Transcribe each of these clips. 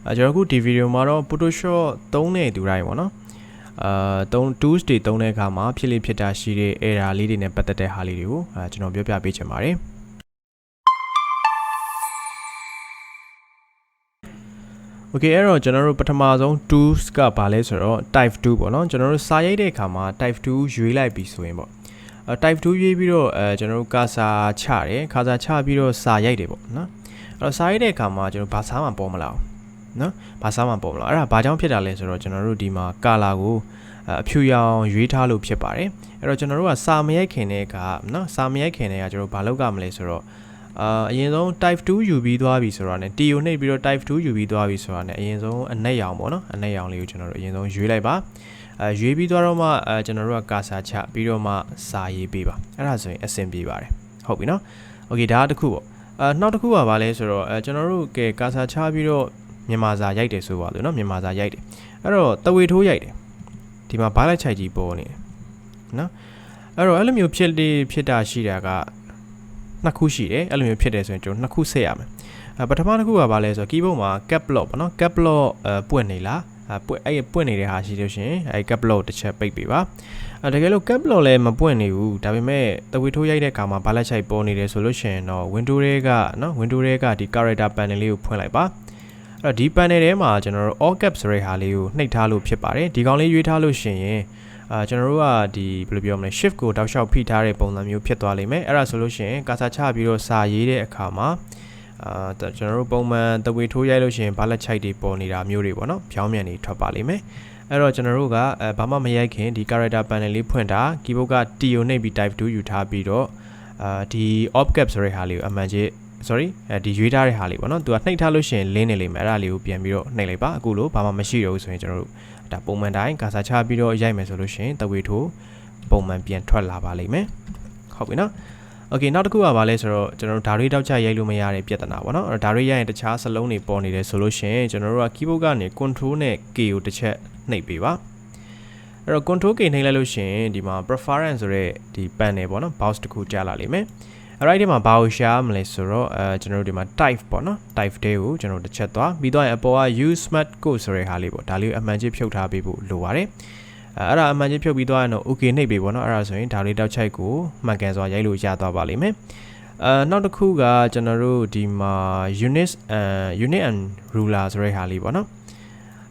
ကျွန်တော်အခုဒီဗီဒီယိုမှာတော့ Photoshop သုံးတဲ့သူတိုင်းပေါ့နော်tools တွေသုံးတဲ့အခါမှာဖြစ်လေဖြစ်တာရှိတဲ့ error လေးတွေနဲ့ပတ်သက်တဲ့ဟာလေးတွေကိုကျွန်တော်ပြောပြပေးချင်ပါတယ်โอเคအဲ့တော့ကျွန်တော်တို့ပထမဆုံး tools ကဘာလဲဆိုတော့ type 2ပေါ့နော်ကျွန်တော်တို့စာရိုက်တဲ့အခါမှာ type 2ရွေးလိုက်ပြီဆိုရင်ပေါ့type 2ရွေးပြီးတော့ကျွန်တော်တို့ကာစာချတယ်ကာစာချပြီးတော့စာရိုက်တယ်ပေါ့နော်အဲ့တော့စာရိုက်တဲ့အခါမှာကျွန်တော်ဘာစာမှပေါ်မလာဘူးနော်ဘာစာမှပေါ်မလာအဲ့ဒါဘာကြောင့်ဖြစ်တာလဲဆိုတော့ကျွန်တော်တို့ဒီမှာ color ကိုအဖြူရောင်ရွေးထားလို့ဖြစ်ပါတယ်အဲ့တော့ကျွန်တော်တို့ကစာမရိုက်ခင်တဲ့ကနော်စာမရိုက်ခင်တဲ့ကကျွန်တော်ဘာလုပ်ကြမလဲဆိုတော့အရင်ဆုံး type 2ယူပြီးသွားပြီဆိုတော့ ਨੇ T ကိုနှိပ်ပြီးတော့ type 2ယူပြီးသွားပြီဆိုတော့ ਨੇ အရင်ဆုံးအနက်ရောင်ပေါ့နော်အနက်ရောင်လေးကိုကျွန်တော်တို့အရင်ဆုံးရွေးလိုက်ပါရွေးပြီးသွားတော့မှကျွန်တော်တို့ကကာစာချပြီးတော့မှစာရေးပေးပါအဲ့ဒါဆိုရင်အဆင်ပြေပါတယ်ဟုတ်ပြီနော်โอเคဒါတစ်ခုပေါ့နောက်တစ်ခုကဘာလဲဆိုတော့ကျွန်တော်တို့ကကာစာချပြီးတော့မြန်မာစာရိုက်တယ်ဆိုပါလို့နော်မြန်မာစာရိုက်တယ်အဲ့တော့တဝေထိုးရိုက်တယ်ဒီမှာဘားလိုက်ချိုက်ကြီးပေါ်နေတယ်နော်အဲ့တော့အဲ့လိုမျိုးဖြစ်တာရှိတာကနှစ်ခုရှိတယ်အဲ့လိုမျိုးဖြစ်တယ်ဆိုရင်ကျွန်တော်နှစ်ခုဆက်ရမယ်ပထမတစ်ခုကဘာလဲဆိုတော့ keyboard မှာ cap lock ပေါ့နော် cap lock ပွင့်နေလားပွင့်နေတဲ့ဟာရှိလို့ရှင်အဲ့ cap lock တစ်ချက်ပိတ်ပေးပါတကယ်လို့ cap lock လည်းမပွင့်နေဘူးဒါပေမဲ့တဝေထိုးရိုက်တဲ့အခါမှာဘားလိုက်ချိုက်ပေါ်နေတယ်ဆိုလို့ရှင်တော့ window တွေကနော် window တွေကဒီ character panel လေးကိုဖွင့်လိုက်ပါအဲ့တော့ဒီ panel ထဲမှာကျွန်တော်တို့ all cap ဆိုတဲ့ဟာလေးကိုနှိပ်ထားလို့ဖြစ်ပါတယ်ဒီကောင်လေးရွေးထားလို့ရှင်ရင်ကျွန်တော်တို့ကဒီဘယ်လိုပြောမလဲ shift ကိုတောက်လျှောက်ဖိထားတဲ့ပုံစံမျိုးဖြစ်သွားလိမ့်မယ်အဲ့ဒါဆိုလို့ရှိရင်ကာစာချပြီးတော့စာရေးတဲ့အခါမှာကျွန်တော်တို့ပုံမှန်တဝေထိုးရိုက်လို့ရှိရင်ဘာလက်ချိုက်တွေပေါ်နေတာမျိုးတွေပေါ့နော်ဖြောင်းမြန်တွေထွက်ပါလိမ့်မယ်အဲ့တော့ကျွန်တော်တို့ကဘာမှမရိုက်ခင်ဒီ character panel လေးဖွင့်တာ keyboard က T ကိုနှိပ်ပြီး type 2ယူထားပြီးတော့ဒီ off cap ဆိုတဲ့ဟာလေးကိုအမှန်ကြီးsorry ဒီရွေးထားတဲ့ဟာလေးပေါ့နော်သူကနှိပ်ထားလို့ရှိရင်လင်းနေလိမ့်မယ်အဲ့ဒါလေးကိုပြန်ပြီးတော့နှိပ်လိုက်ပါအခုလို့ဘာမှမရှိတော့ဘူးဆိုရင်ကျွန်တော်တို့ဒါပုံမှန်တိုင်းကာစာချပြီးတော့ရိုက်မယ်ဆိုလို့ရှိရင်တဝေထိုးပုံမှန်ပြန်ထွက်လာပါလိမ့်မယ်ဟုတ်ပြီနော်โอเคနောက်တစ်ခုကဘာလဲဆိုတော့ကျွန်တော်တို့ဓာတ်ရိတောက်ချရိုက်လို့မရတဲ့ပြဿနာပေါ့နော်ဓာတ်ရိရိုက်ရင်တခြားစလုံးတွေပေါ်နေတယ်ဆိုလို့ရှိရင်ကျွန်တော်တို့က keyboard ကနေ control နဲ့ K ကိုတစ်ချက်နှိပ်ပေးပါအဲ့တော့ control K နှိပ်လိုက်လို့ရှိရင်ဒီမှာ preference ဆိုတဲ့ဒီ panel ပေါ့နော် box တစ်ခုကြားလာလိမ့်မယ်အဲ့ဒီမှာဘာကိုရှားမလဲဆိုတော့ကျွန်တော်တို့ဒီမှာ type ပေါ့နော် type တဲ့ကိုကျွန်တော်တစ်ချက်သွားပြီးတော့အပေါ်က use smart code ဆိုတဲ့ဟာလေးပေါ့ဒါလေးကိုအမှန်ကြီးဖြုတ်ထားပေးဖို့လိုပါတယ်အဲ့ဒါအမှန်ကြီးဖြုတ်ပြီးသွားရင်တော့ okay နှိပ်ပေးပေါ့နော်အဲ့ဒါဆိုရင်ဒါလေးတောက်ချိုက်ကိုမှန်ကန်စွာရိုက်လို့ရသွားပါလိမ့်မယ်နောက်တစ်ခုကကျွန်တော်တို့ဒီမှာ unit and ruler ဆိုတဲ့ဟာလေးပေါ့နော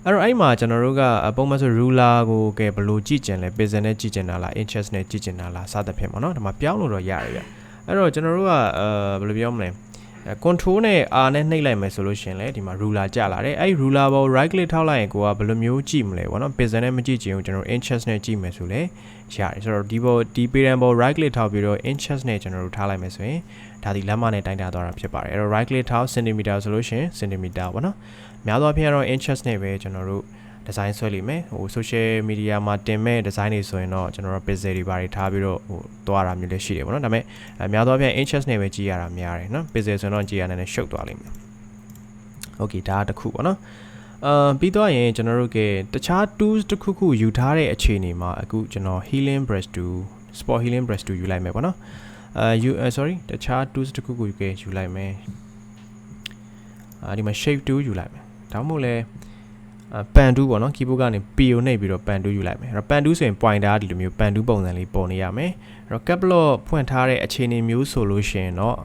်အဲ့တော့အဲ့မှာကျွန်တော်တို့ကပုံမှန်ဆို ruler ကိုကဲဘယ်လိုကြည့်ကျင်လဲ pixel နဲ့ကြည့်ကျင်တာလား inches နဲ့ကြည့်ကျင်တာလားစသဖြင့်ပေါ့နော်ဒီမှာပြောင်းလို့တော့ရတယ်ဗျအဲ့တော့ကျွန်တော်တို့ကဘယ်လိုပြောမလဲ control နဲ့ R နဲ့နှိပ်လိုက်မယ်ဆိုလို့ရှင်လေဒီမှာ ruler ကျလာတယ်အဲ့ ruler ပေါ် right click ထောက်လိုက်ရင်ကိုကဘယ်လိုမျိုးကြည့်မလဲပေါ့နော် pixel နဲ့မကြည့်ချင်ဘူးကျွန်တော် inches နဲ့ကြည့်မယ်ဆိုလေရတယ်ဆိုတော့ဒီ parent ပေါ် right click ထောက်ပြီးတော့ inches နဲ့ကျွန်တော်တို့ထားလိုက်မယ်ဆိုရင်ဒါဒီလမ်းမနဲ့တိုင်းတာသွားတာဖြစ်ပါတယ်အဲ့တော့ right click ထောက် centimeter ဆိုလို့ရှင် centimeter ပေါ့နော်များသောအားဖြင့်တော့ inches နဲ့ပဲကျွန်တော်တို့ဒီဇိုင်းဆွဲလိမ့်မယ်ဟို social media မှာတင်မဲ့ဒီဇိုင်းတွေဆိုရင်တော့ကျွန်တော်တို့ pixel တွေဘာတွေထားပြီးတော့ဟိုသွားတာမျိုးလည်းရှိတယ်ပေါ့နော်ဒါပေမဲ့များသောအားဖြင့် inches နဲ့ပဲကြည့်ရတာများတယ်နော် pixel ဆိုတော့ကြည့်ရတဲ့ရှုပ်သွားလိမ့်မယ် okay ဒါတစ်ခုပေါ့နော်ပြီးတော့ရင်ကျွန်တော်တို့ကတခြား tools တစ်ခုခုယူထားတဲ့အခြေအနေမှာအခုကျွန်တော် healing brush tool spot healing brush tool ယူလိုက်မယ်ပေါ့နော်sorry တခြား tools တစ်ခုခုယူလိုက်မယ်ဒီမှာ shape tool ယူလိုက်မယ်ဒါမှမဟုတ်လဲပန်တူးပေါ့နော် keyboard ကနေ P ကိုနှိပ်ပြီးတော့ပန်တူးယူလိုက်မယ်အဲ့တော့ပန်တူးဆိုရင် pointer ဒီလိုမျိုးပန်တူးပုံစံလေးပေါ်နေရမယ်အဲ့တော့ cap lock ဖွင့်ထားတဲ့အခြေအနေမျိုးဆိုလို့ရှိရင်တော့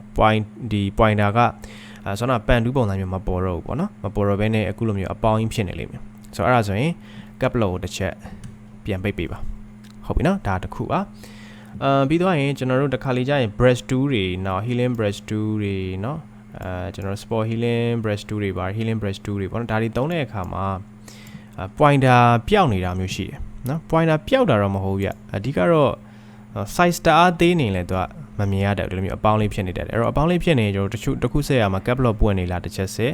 pointer ကဆိုတော့ပန်တူးပုံစံမျိုးမပေါ်တော့ဘူးပေါ့နော်မပေါ်တော့ဘဲနဲ့အခုလိုမျိုးအပေါင်းကြီးဖြစ်နေလိမ့်မယ်ဆိုတော့အဲ့ဒါဆိုရင် cap lock ကိုတစ်ချက်ပြန်ပိတ်ပေးပါဟုတ်ပြီနော်ဒါတစ်ခုပါပြီးတော့ရင်ကျွန်တော်တို့တစ်ခါလေကြာရင် brush tool တွေနော် healing brush tool တွေနော်ကျွန်တော် spot healing brush tool တွေပါ healing brush tool တွေပေါ့နော်ဒါတွေသုံးတဲ့အခါမှာpointer ပျောက်နေတာမျိုးရှိတယ်နော် pointer ပျောက်တာတော့မဟုတ်ဘူးဗျအဓိကတော့ size တအားသေးနေလဲသူကမမြင်ရတဲ့ဒီလိုမျိုးအပေါင်းလေးဖြစ်နေတယ်အဲ့တော့အပေါင်းလေးဖြစ်နေကျွန်တော်တစ်ခုဆက်ရမှာ cap lock ပွင့်နေလားတစ်ချက်ဆက်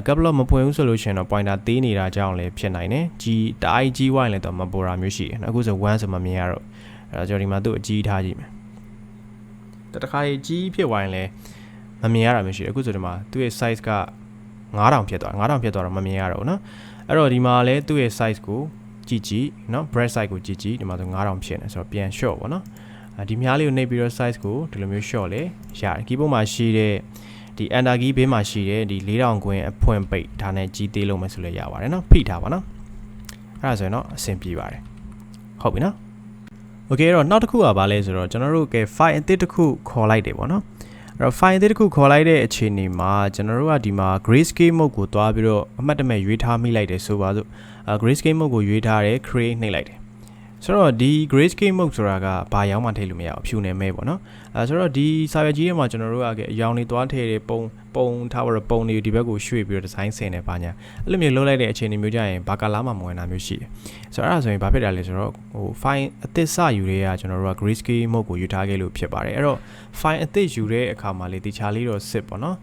cap lock မပွင့်ဘူးဆိုလို့ရှိရင်တော့ pointer သေးနေတာကြောင့်လည်းဖြစ်နိုင်တယ်ကြီးတအားကြီးဝိုင်းလဲတော့မပေါ်တာမျိုးရှိတယ်အခုဆို1ဆိုမမြင်ရတော့အဲ့တော့ကျွန်တော်ဒီမှာသူ့အကြီးထားကြည့်မယ်တခါကြီးဖြစ်ဝိုင်းလဲမမြင်ရတာမျိုးရှိတယ်အခုဆိုဒီမှာသူ့ရဲ့ size က9000ဖြစ်သွား9000ဖြစ်သွားတော့မမြင်ရတော့ဘူးเนาะအဲ့တော့ဒီမှာလဲသူ့ရဲ့ size ကိုကြည့်เนาะ brush size ကိုကြည့်ဒီမှာဆို9000ဖြစ်နေဆိုတော့ပြန် short ပေါ့เนาะဒီမြားလေးကိုနှိပ်ပြီးတော့ size ကိုဒီလိုမျိုး short လေရတယ် keyboard မှာရှိတဲ့ ဒီ enter key ဘေးမှာရှိတဲ့ဒီ4000ကွင်းအဖွင့်ပိတ်ဒါနဲ့ကြီးသေးလို့မယ်ဆိုလဲရပါတယ်နော်ဖိထားပါနော်အဲ့ဒါဆိုရင်တော့အဆင်ပြေပါတယ်ဟုတ်ပြီနော်โอเคအဲ့တော့နောက်တစ်ခုကဘာလဲဆိုတော့ကျွန်တော်တို့က file အသစ်တစ်ခုခေါ်လိုက်တယ်ပေါ့နော်အဲ့တော့ file အသစ်တစ်ခုခေါ်လိုက်တဲ့အခြေအနေမှာကျွန်တော်တို့ကဒီမှာ grayscale mode ကိုတွားပြီးတော့အမှတ်တမဲ့ရွေးထားမိလိုက်တယ်ဆိုပါစို့grayscale mode ကိုရွေးထားတယ် create နှိပ်လိုက်တယ်ဆိုတော့ဒီ grayscale mode ဆိုတာကဘာရောင်းမှထည့်လို့မရဘူးဖြူနေမဲပေါ့နော်ဆိုတော့ဒီစာရွက်ကြီးထဲမှာကျွန်တော်တို့ကအရောင်တွေတွားထည့်တယ်ပုံထားပါတော့ပုံတွေဒီဘက်ကိုရွှေ့ပြီးတော့ဒီဇိုင်းဆင်နေပါညာအဲ့လိုမျိုးလုပ်လိုက်တဲ့အခြေအနေမျိုးကြရင်ဘာကလာမှမဝင်တာမျိုးရှိတယ်ဆိုတော့အဲ့ဒါဆိုရင်ဘာဖြစ်တာလဲဆိုတော့ဟို file အသစ်စယူတွေကကျွန်တော်တို့က grayscale mode ကိုယူထားခဲ့လို့ဖြစ်ပါတယ်အဲ့တော့ file အသစ်ယူတဲ့အခါမှာလေတခြားလေးတော့စစ်ပေါ့နော်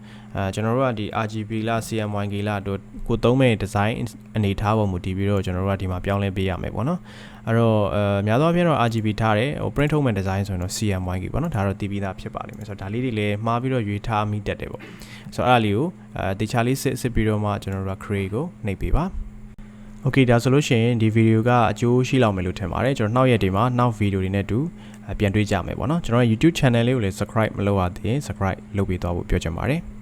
ကျွန်တော်တို့ကဒီ RGB လား CMYK လားတို့ကိုသုံးမဲ့ design အနေထားပုံမူတည်ပြီးတော့ကျွန်တော်တို့ကဒီမှာပြောင်းလဲပေးရမယ်ပေါ့နော်အဲ့တော့များသောအားဖြင့်တော့ RGB ထားတယ်ဟို print ထုတ်မဲ့ design ဆိုရင်တော့ CMYK ပေါ့နော်ဒါတော့တည်ပြီးသားဖြစ်ပါလိမ့်မယ်ဆိုတော့ဒါလေးတွေလည်းမှားပြီးတော့ရွေးထားမိတတ်တယ်ပေါ့ဆိုတော့အဲ့ဒါလေးကိုတခြားလေးစစ်ပြီးတော့မှကျွန်တော်တို့က create ကိုနှိပ်ပေးပါโอเคဒါဆိုလို့ရှိရင်ဒီဗီဒီယိုကအကျိုးရှိလောက်မယ်လို့ထင်ပါတယ်ကျွန်တော်နောက်ရက်တွေမှာနောက်ဗီဒီယိုတွေနဲ့တူပြန်တွေ့ကြမယ်ပေါ့နော်ကျွန်တော်ရဲ့ YouTube channel လေးကိုလည်း subscribe မလုပ်ရသေးရင် subscribe လုပ်ပေးသွားဖို့ပြောချင်ပါတယ်